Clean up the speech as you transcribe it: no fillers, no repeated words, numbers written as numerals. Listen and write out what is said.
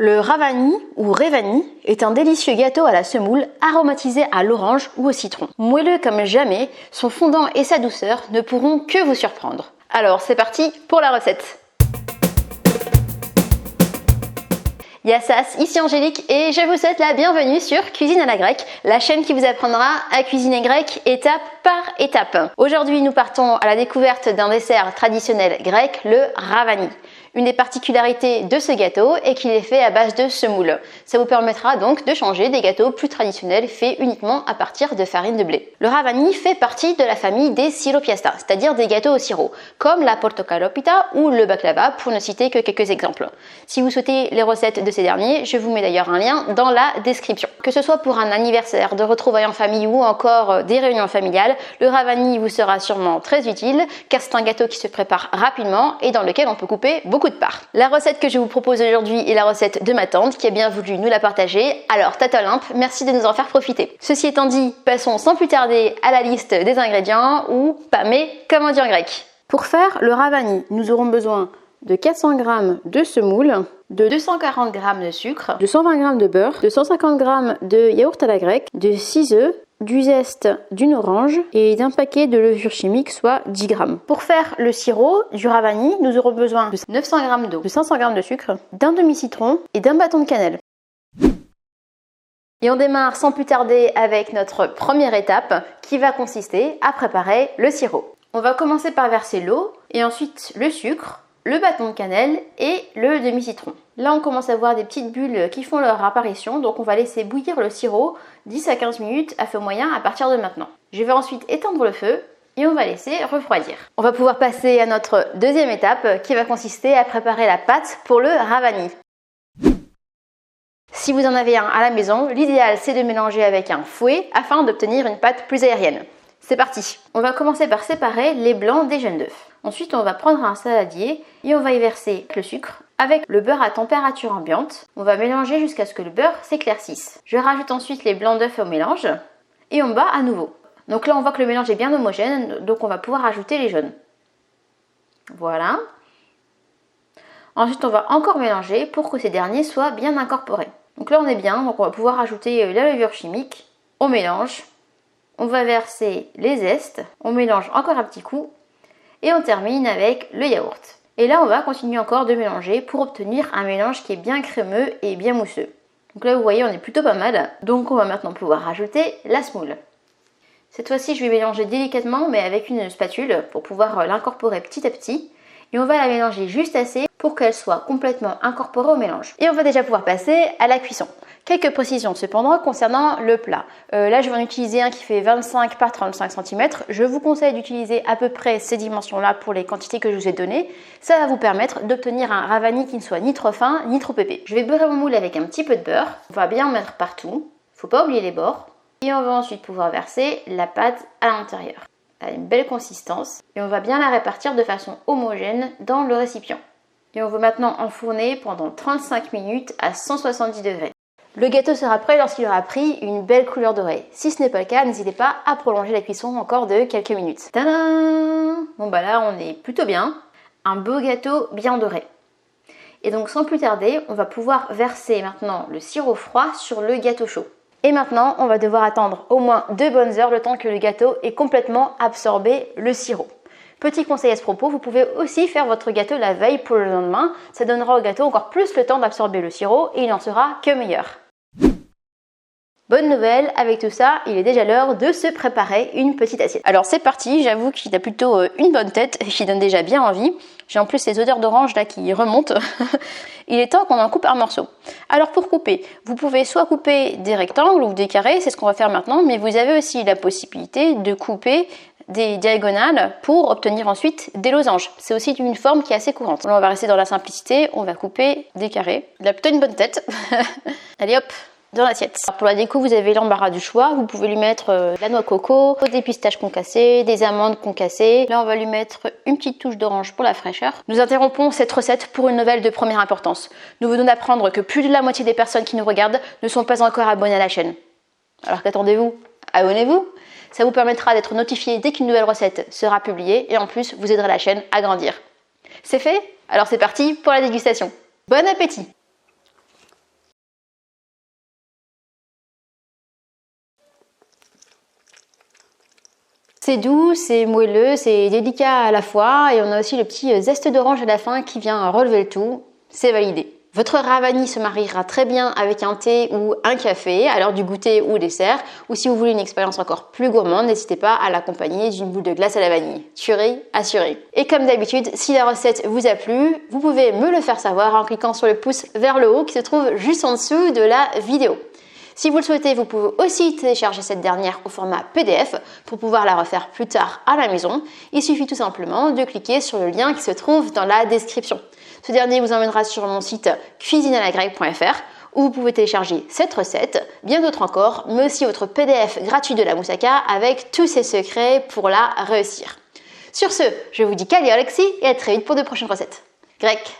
Le ravani ou revani est un délicieux gâteau à la semoule aromatisé à l'orange ou au citron. Moelleux comme jamais, son fondant et sa douceur ne pourront que vous surprendre. Alors c'est parti pour la recette. Yassas, ici Angélique et je vous souhaite la bienvenue sur Cuisine à la grecque, la chaîne qui vous apprendra à cuisiner grec étape par étape. Aujourd'hui nous partons à la découverte d'un dessert traditionnel grec, le ravani. Une des particularités de ce gâteau est qu'il est fait à base de semoule. Ça vous permettra donc de changer des gâteaux plus traditionnels faits uniquement à partir de farine de blé. Le ravani fait partie de la famille des siropiasta, c'est-à-dire des gâteaux au sirop, comme la portokalopita ou le baklava pour ne citer que quelques exemples. Si vous souhaitez les recettes de ces derniers, je vous mets d'ailleurs un lien dans la description. Que ce soit pour un anniversaire, de retrouvailles en famille ou encore des réunions familiales, le ravani vous sera sûrement très utile car c'est un gâteau qui se prépare rapidement et dans lequel on peut couper beaucoup de parts. La recette que je vous propose aujourd'hui est la recette de ma tante qui a bien voulu nous la partager. Alors Tata Olympe, merci de nous en faire profiter. Ceci étant dit, passons sans plus tarder à la liste des ingrédients ou pâmé comme on dit en grec. Pour faire le ravani, nous aurons besoin de 400 g de semoule, de 240 g de sucre, de 120 g de beurre, de 150 g de yaourt à la grecque, de 6 œufs, du zeste d'une orange et d'un paquet de levure chimique, soit 10 g. Pour faire le sirop du ravani, nous aurons besoin de 900 g d'eau, de 500 g de sucre, d'un demi-citron et d'un bâton de cannelle. Et on démarre sans plus tarder avec notre première étape qui va consister à préparer le sirop. On va commencer par verser l'eau et ensuite le sucre, le bâton de cannelle et le demi-citron. Là, on commence à voir des petites bulles qui font leur apparition, donc on va laisser bouillir le sirop 10 à 15 minutes à feu moyen à partir de maintenant. Je vais ensuite éteindre le feu et on va laisser refroidir. On va pouvoir passer à notre deuxième étape qui va consister à préparer la pâte pour le ravani. Si vous en avez un à la maison, l'idéal c'est de mélanger avec un fouet afin d'obtenir une pâte plus aérienne. C'est parti! On va commencer par séparer les blancs des jaunes d'œufs. Ensuite, on va prendre un saladier et on va y verser le sucre avec le beurre à température ambiante. On va mélanger jusqu'à ce que le beurre s'éclaircisse. Je rajoute ensuite les blancs d'œufs au mélange et on bat à nouveau. Donc là, on voit que le mélange est bien homogène, donc on va pouvoir ajouter les jaunes. Voilà. Ensuite, on va encore mélanger pour que ces derniers soient bien incorporés. Donc là, on est bien, donc on va pouvoir ajouter la levure chimique. On mélange. On va verser les zestes. On mélange encore un petit coup. Et on termine avec le yaourt. Et là, on va continuer encore de mélanger pour obtenir un mélange qui est bien crémeux et bien mousseux. Donc là, vous voyez, on est plutôt pas mal. Donc on va maintenant pouvoir rajouter la semoule. Cette fois-ci, je vais mélanger délicatement, mais avec une spatule pour pouvoir l'incorporer petit à petit. Et on va la mélanger juste assez pour qu'elle soit complètement incorporée au mélange. Et on va déjà pouvoir passer à la cuisson. Quelques précisions cependant concernant le plat. Là, je vais en utiliser un qui fait 25 par 35 cm. Je vous conseille d'utiliser à peu près ces dimensions-là pour les quantités que je vous ai données. Ça va vous permettre d'obtenir un ravani qui ne soit ni trop fin ni trop épais. Je vais beurrer mon moule avec un petit peu de beurre. On va bien en mettre partout. Faut pas oublier les bords. Et on va ensuite pouvoir verser la pâte à l'intérieur. Elle a une belle consistance. Et on va bien la répartir de façon homogène dans le récipient. Et on va maintenant enfourner pendant 35 minutes à 170 degrés. Le gâteau sera prêt lorsqu'il aura pris une belle couleur dorée. Si ce n'est pas le cas, n'hésitez pas à prolonger la cuisson encore de quelques minutes. Tadam! Bon bah là on est plutôt bien. Un beau gâteau bien doré. Et donc sans plus tarder, on va pouvoir verser maintenant le sirop froid sur le gâteau chaud. Et maintenant, on va devoir attendre au moins 2 bonnes heures le temps que le gâteau ait complètement absorbé le sirop. Petit conseil à ce propos, vous pouvez aussi faire votre gâteau la veille pour le lendemain. Ça donnera au gâteau encore plus le temps d'absorber le sirop et il n'en sera que meilleur. Bonne nouvelle, avec tout ça, il est déjà l'heure de se préparer une petite assiette. Alors c'est parti, j'avoue qu'il a plutôt une bonne tête et qui donne déjà bien envie. J'ai en plus ces odeurs d'orange là qui remontent. Il est temps qu'on en coupe un morceau. Alors pour couper, vous pouvez soit couper des rectangles ou des carrés, c'est ce qu'on va faire maintenant, mais vous avez aussi la possibilité de couper des diagonales pour obtenir ensuite des losanges. C'est aussi une forme qui est assez courante. Là on va rester dans la simplicité, on va couper des carrés. Il a plutôt une bonne tête. Allez hop, dans l'assiette. Pour la déco, vous avez l'embarras du choix. Vous pouvez lui mettre de la noix de coco, des pistaches concassées, des amandes concassées. Là, on va lui mettre une petite touche d'orange pour la fraîcheur. Nous interrompons cette recette pour une nouvelle de première importance. Nous venons d'apprendre que plus de la moitié des personnes qui nous regardent ne sont pas encore abonnées à la chaîne. Alors qu'attendez-vous? Abonnez-vous! Ça vous permettra d'être notifié dès qu'une nouvelle recette sera publiée et en plus, vous aiderez la chaîne à grandir. C'est fait? Alors c'est parti pour la dégustation. Bon appétit! C'est doux, c'est moelleux, c'est délicat à la fois et on a aussi le petit zeste d'orange à la fin qui vient relever le tout. C'est validé. Votre ravani se mariera très bien avec un thé ou un café à l'heure du goûter ou dessert. Ou si vous voulez une expérience encore plus gourmande, n'hésitez pas à l'accompagner d'une boule de glace à la vanille. Tuerie assurée. Et comme d'habitude, si la recette vous a plu, vous pouvez me le faire savoir en cliquant sur le pouce vers le haut qui se trouve juste en dessous de la vidéo. Si vous le souhaitez, vous pouvez aussi télécharger cette dernière au format PDF pour pouvoir la refaire plus tard à la maison. Il suffit tout simplement de cliquer sur le lien qui se trouve dans la description. Ce dernier vous emmènera sur mon site cuisinealagrecque.fr où vous pouvez télécharger cette recette, bien d'autres encore, mais aussi votre PDF gratuit de la moussaka avec tous ses secrets pour la réussir. Sur ce, je vous dis Kali Alexis et à très vite pour de prochaines recettes. Grecques.